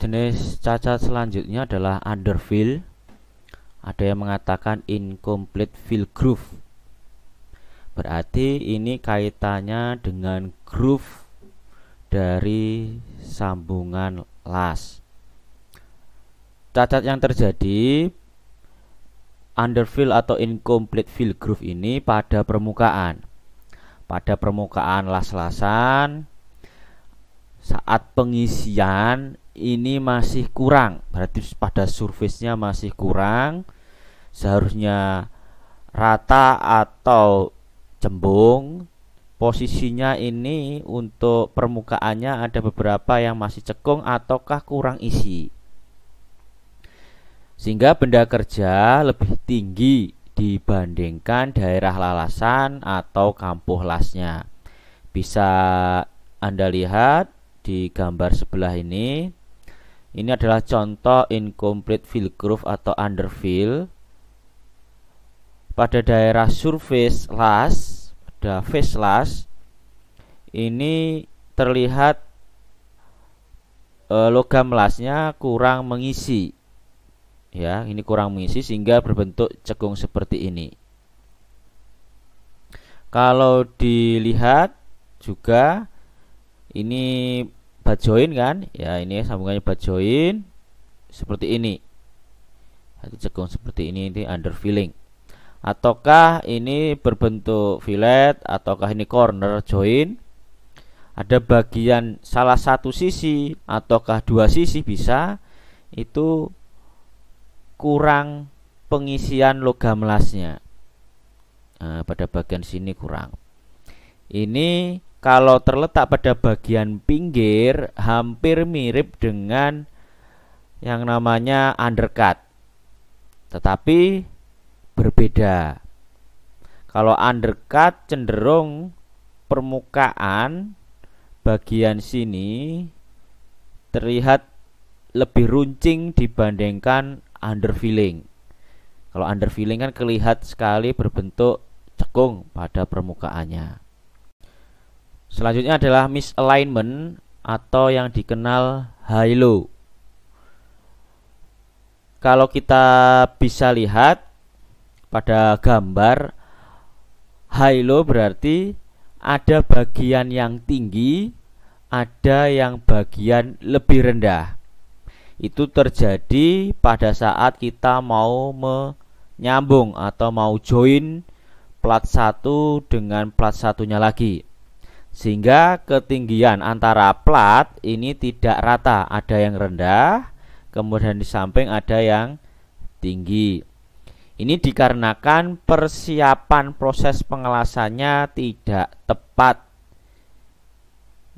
jenis cacat selanjutnya adalah underfill. Ada yang mengatakan incomplete fill groove. Berarti ini kaitannya dengan groove dari sambungan las. Cacat yang terjadi underfill atau incomplete fill groove ini pada permukaan. Pada permukaan las-lasan saat pengisian ini masih kurang, berarti pada surface-nya masih kurang. Seharusnya rata atau cembung. Posisinya ini untuk permukaannya ada beberapa yang masih cekung ataukah kurang isi, sehingga benda kerja lebih tinggi dibandingkan daerah lalasan atau kampuh lasnya. Bisa Anda lihat di gambar sebelah ini. Ini adalah contoh incomplete fill groove atau underfill. Pada daerah surface las, pada face las, ini terlihat logam lasnya kurang mengisi. Ya, ini kurang mengisi sehingga berbentuk cekung seperti ini. Kalau dilihat juga ini butt joint kan, ya ini sambungannya butt joint seperti ini. Cekung seperti ini underfilling. Ataukah ini berbentuk fillet, ataukah ini corner joint? Ada bagian salah satu sisi ataukah dua sisi bisa itu kurang pengisian logam lasnya. Nah, pada bagian sini kurang. Ini kalau terletak pada bagian pinggir hampir mirip dengan yang namanya undercut, tetapi berbeda. Kalau undercut cenderung permukaan bagian sini terlihat lebih runcing dibandingkan underfilling. Kalau underfilling kan kelihatan sekali berbentuk cekung pada permukaannya. Selanjutnya adalah misalignment atau yang dikenal high low. Kalau kita bisa lihat pada gambar high low berarti ada bagian yang tinggi, ada yang bagian lebih rendah. Itu terjadi pada saat kita mau menyambung atau mau join plat satu dengan plat satunya lagi, sehingga ketinggian antara plat ini tidak rata, ada yang rendah, kemudian di samping ada yang tinggi. Ini dikarenakan persiapan proses pengelasannya tidak tepat.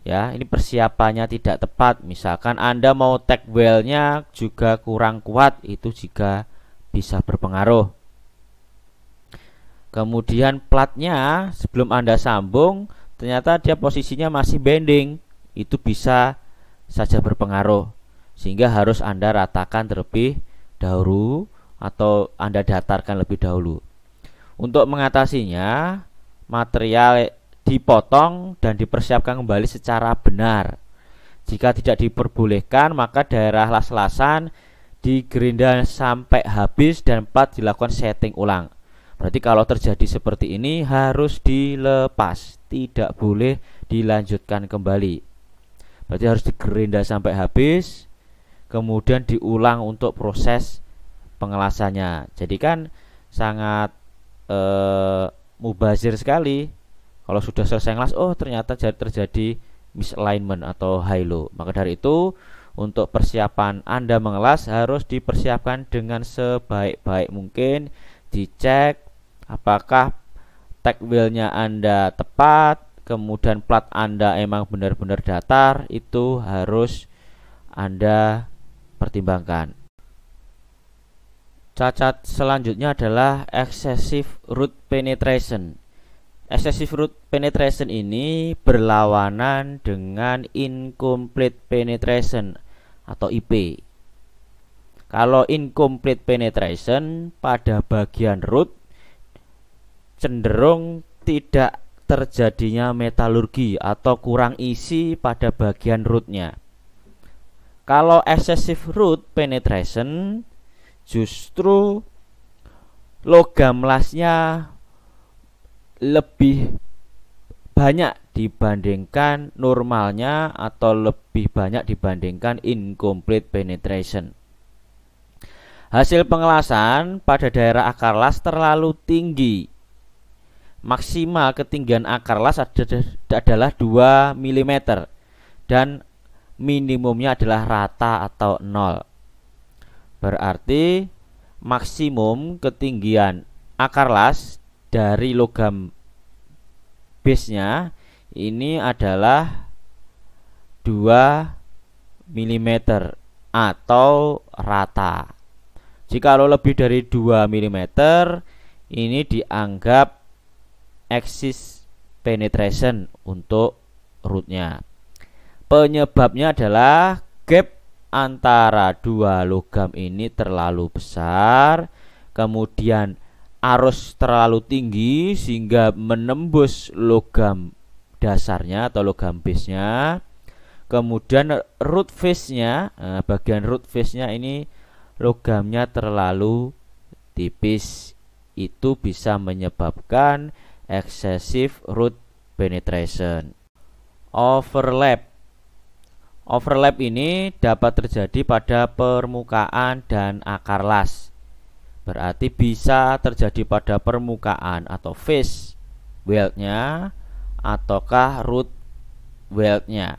Ya, ini persiapannya tidak tepat. Misalkan Anda mau tack well-nya juga kurang kuat, itu juga bisa berpengaruh. Kemudian platnya sebelum Anda sambung ternyata dia posisinya masih bending, itu bisa saja berpengaruh, sehingga harus Anda ratakan terlebih dahulu atau Anda datarkan lebih dahulu. Untuk mengatasinya, material dipotong dan dipersiapkan kembali secara benar. Jika tidak diperbolehkan, maka daerah las-lasan digerinda sampai habis dan plat dilakukan setting ulang. Berarti kalau terjadi seperti ini harus dilepas, tidak boleh dilanjutkan kembali. Berarti harus digerinda sampai habis, kemudian diulang untuk proses pengelasannya. Jadi kan sangat mubazir sekali. Kalau sudah selesai ngelas, oh ternyata terjadi misalignment atau high low. Maka dari itu, untuk persiapan Anda mengelas harus dipersiapkan dengan sebaik-baik mungkin. Dicek apakah tack wheel-nya Anda tepat, kemudian plat Anda emang benar-benar datar, itu harus Anda pertimbangkan. Cacat selanjutnya adalah excessive root penetration. Excessive root penetration ini berlawanan dengan incomplete penetration atau IP. Kalau incomplete penetration pada bagian root cenderung tidak terjadinya metalurgi atau kurang isi pada bagian rootnya. Kalau excessive root penetration, justru logam lasnya lebih banyak dibandingkan normalnya atau lebih banyak dibandingkan incomplete penetration. Hasil pengelasan pada daerah akar las terlalu tinggi. Maksimal ketinggian akar las adalah 2 mm dan minimumnya adalah rata atau 0. Berarti maksimum ketinggian akar las dari logam base-nya ini adalah 2 mm atau rata. Jika lebih dari 2 mm, ini dianggap excess penetration untuk rootnya. Penyebabnya adalah gap antara dua logam ini terlalu besar, kemudian arus terlalu tinggi sehingga menembus logam dasarnya atau logam base-nya. Kemudian root face-nya, bagian root face-nya ini logamnya terlalu tipis. Itu bisa menyebabkan excessive root penetration. Overlap ini dapat terjadi pada permukaan dan akar las. Berarti bisa terjadi pada permukaan atau face wealth-nya ataukah root wealth-nya.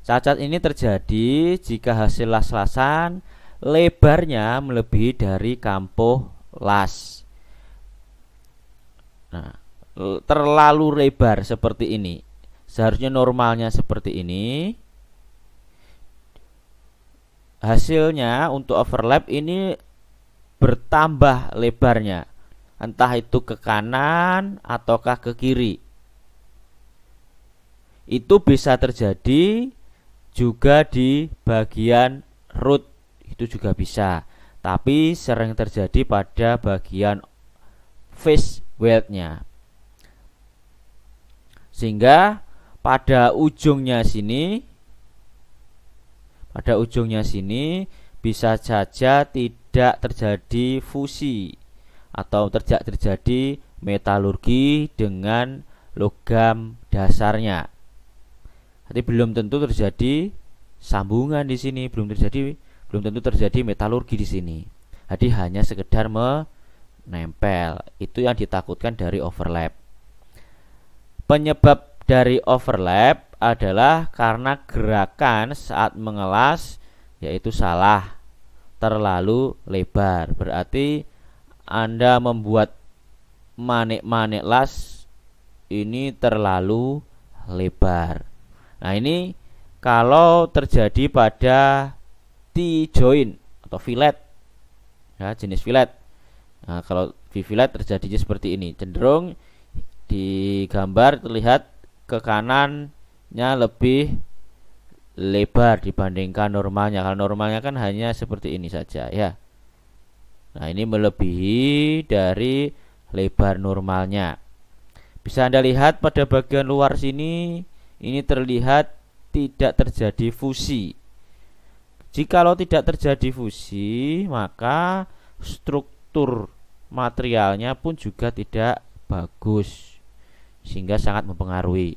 Cacat ini terjadi jika hasil las-lasan lebarnya melebihi dari kampuh las. Nah, terlalu lebar seperti ini. Seharusnya normalnya seperti ini. Hasilnya untuk overlap ini bertambah lebarnya, entah itu ke kanan ataukah ke kiri. Itu bisa terjadi juga di bagian root, itu juga bisa, tapi sering terjadi pada bagian face wealth-nya. Sehingga pada ujungnya sini bisa saja tidak terjadi fusi atau tidak terjadi metalurgi dengan logam dasarnya. Jadi belum tentu terjadi sambungan di sini, belum tentu terjadi metalurgi di sini. Jadi hanya sekedar menempel. Itu yang ditakutkan dari overlap. Penyebab dari overlap adalah karena gerakan saat mengelas yaitu salah, terlalu lebar. Berarti Anda membuat manik-manik las ini terlalu lebar. Nah, ini kalau terjadi pada T-joint atau fillet, ya, jenis fillet. Nah, kalau V-fillet terjadinya seperti ini, cenderung di gambar terlihat ke kanannya lebih lebar dibandingkan normalnya. Kalau normalnya kan hanya seperti ini saja, ya. Nah, ini melebihi dari lebar normalnya. Bisa Anda lihat pada bagian luar sini, ini terlihat tidak terjadi fusi. Jikalau tidak terjadi fusi, maka struktur materialnya pun juga tidak bagus, sehingga sangat mempengaruhi.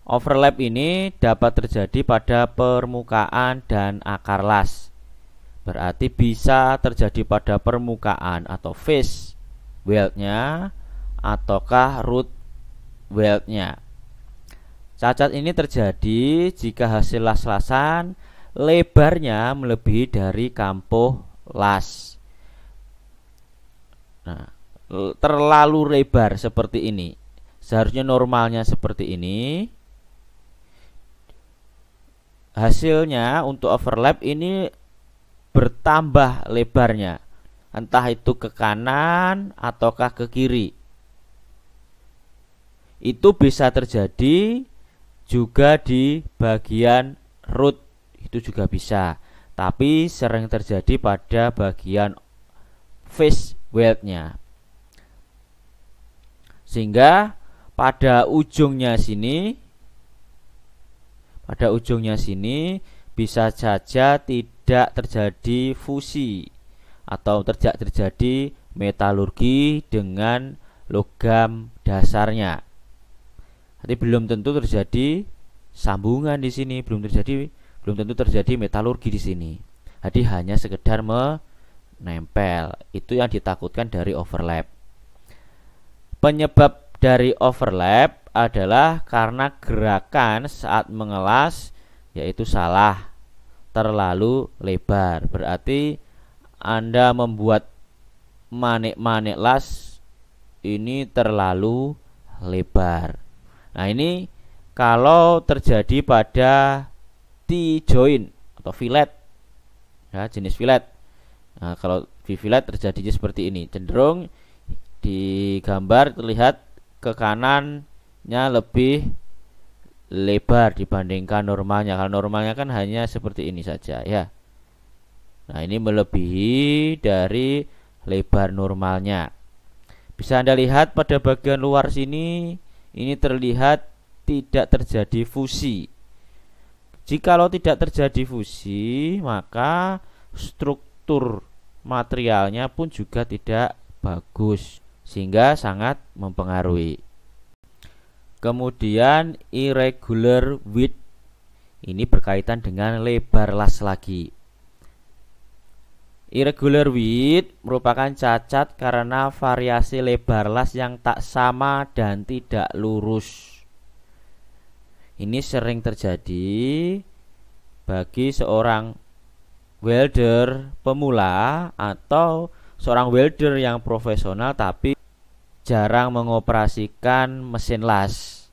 Overlap ini dapat terjadi pada permukaan dan akar las. Berarti bisa terjadi pada permukaan atau face wealth-nya ataukah root wealth-nya. Cacat ini terjadi jika hasil las-lasan lebarnya melebihi dari kampuh las. Nah, terlalu lebar seperti ini. Seharusnya normalnya seperti ini. Hasilnya untuk overlap ini bertambah lebarnya, entah itu ke kanan ataukah ke kiri. Itu bisa terjadi juga di bagian root, itu juga bisa, tapi sering terjadi pada bagian face wealth-nya. Sehingga pada ujungnya sini bisa saja tidak terjadi fusi atau tidak terjadi metalurgi dengan logam dasarnya. Jadi belum tentu terjadi sambungan di sini, belum tentu terjadi metalurgi di sini. Jadi hanya sekedar menempel. Itu yang ditakutkan dari overlap. Penyebab dari overlap adalah karena gerakan saat mengelas yaitu salah, terlalu lebar. Berarti Anda membuat manik-manik las ini terlalu lebar. Nah, ini kalau terjadi pada T-joint atau fillet, ya, jenis fillet. Nah, kalau di fillet terjadinya seperti ini, cenderung di gambar terlihat ke kanannya lebih lebar dibandingkan normalnya. Kalau normalnya kan hanya seperti ini saja, ya. Nah, ini melebihi dari lebar normalnya. Bisa Anda lihat pada bagian luar sini, ini terlihat tidak terjadi fusi. Jikalau tidak terjadi fusi, maka struktur materialnya pun juga tidak bagus, sehingga sangat mempengaruhi. Kemudian irregular width, ini berkaitan dengan lebar las lagi. Irregular width merupakan cacat karena variasi lebar las yang tak sama dan tidak lurus. Ini sering terjadi bagi seorang welder pemula atau seorang welder yang profesional tapi jarang mengoperasikan mesin las.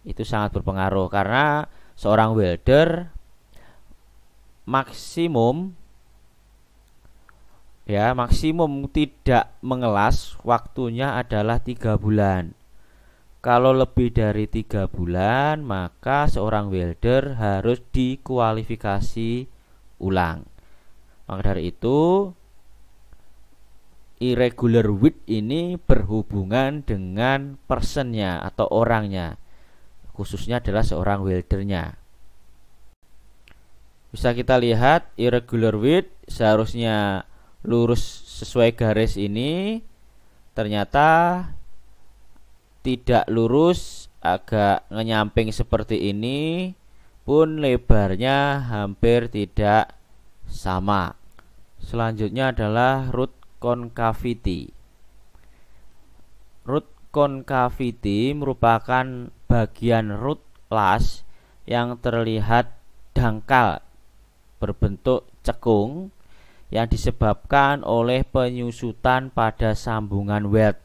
Itu sangat berpengaruh karena seorang welder maksimum tidak mengelas waktunya adalah 3 bulan. Kalau lebih dari 3 bulan, maka seorang welder harus dikualifikasi ulang. Maka dari itu, irregular width ini berhubungan dengan personnya atau orangnya, khususnya adalah seorang weldernya. Bisa kita lihat irregular width seharusnya lurus sesuai garis ini, ternyata tidak lurus, agak ngenyamping seperti ini, pun lebarnya hampir tidak sama. Selanjutnya adalah root concavity. Root concavity merupakan bagian root las yang terlihat dangkal berbentuk cekung yang disebabkan oleh penyusutan pada sambungan weld.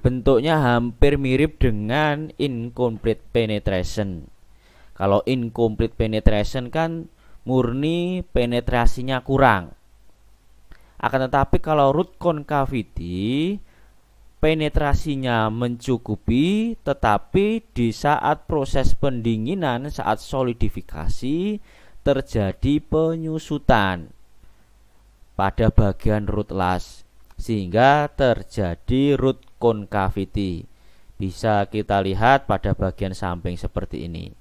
Bentuknya hampir mirip dengan incomplete penetration. Kalau incomplete penetration kan murni penetrasinya kurang. Akan tetapi kalau root concavity penetrasinya mencukupi, tetapi di saat proses pendinginan, saat solidifikasi terjadi penyusutan pada bagian root las sehingga terjadi root concavity. Bisa kita lihat pada bagian samping seperti ini.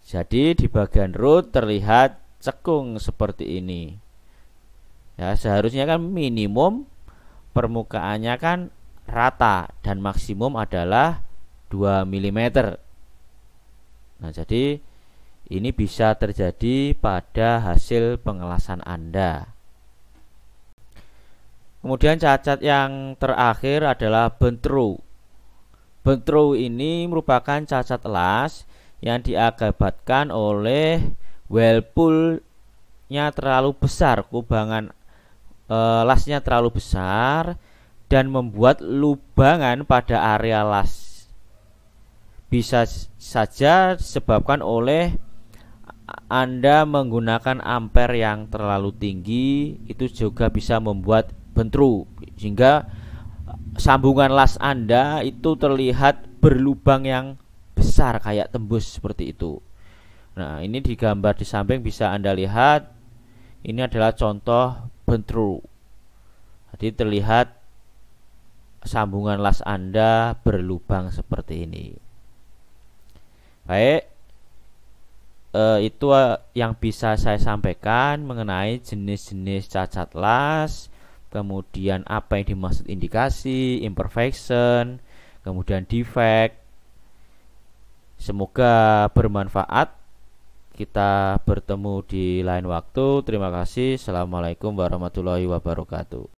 Jadi di bagian root terlihat cekung seperti ini. Ya, seharusnya kan minimum permukaannya kan rata dan maksimum adalah 2 mm. Nah, jadi ini bisa terjadi pada hasil pengelasan Anda. Kemudian cacat yang terakhir adalah bend through. Bend through ini merupakan cacat las yang diakibatkan oleh well pull-nya terlalu besar, kubangan lasnya terlalu besar dan membuat lubangan pada area las. Bisa saja disebabkan oleh Anda menggunakan ampere yang terlalu tinggi, itu juga bisa membuat bend through, sehingga sambungan las Anda itu terlihat berlubang yang besar kayak tembus seperti itu. Nah, ini di gambar di samping bisa Anda lihat. Ini adalah contoh bend through. Jadi terlihat sambungan las Anda berlubang seperti ini. Baik, itu yang bisa saya sampaikan mengenai jenis-jenis cacat las, kemudian apa yang dimaksud indikasi, imperfection, kemudian defect. Semoga bermanfaat. Kita bertemu di lain waktu. Terima kasih. Assalamualaikum warahmatullahi wabarakatuh.